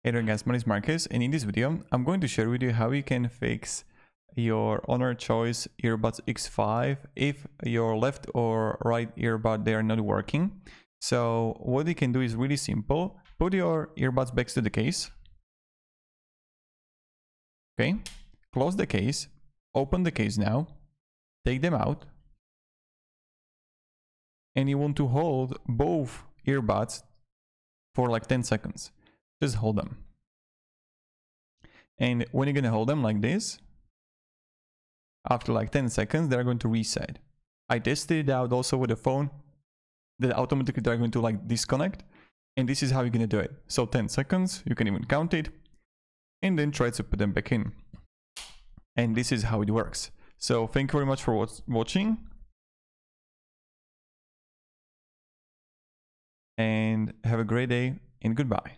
Hey there guys, my name is Marcus, and in this video I'm going to share with you how you can fix your Honor Choice Earbuds X5 if your left or right earbud they are not working. So what you can do is really simple. Put your earbuds back to the case. Okay, close the case, open the case now, take them out, and you want to hold both earbuds for like 10 seconds. Just hold them. And when you're gonna hold them like this, after like 10 seconds, they're going to reset. I tested it out also with the phone, that automatically they're going to like disconnect. And this is how you're gonna do it. So 10 seconds, you can even count it, and then try to put them back in. And this is how it works. So thank you very much for watching. And have a great day, and goodbye.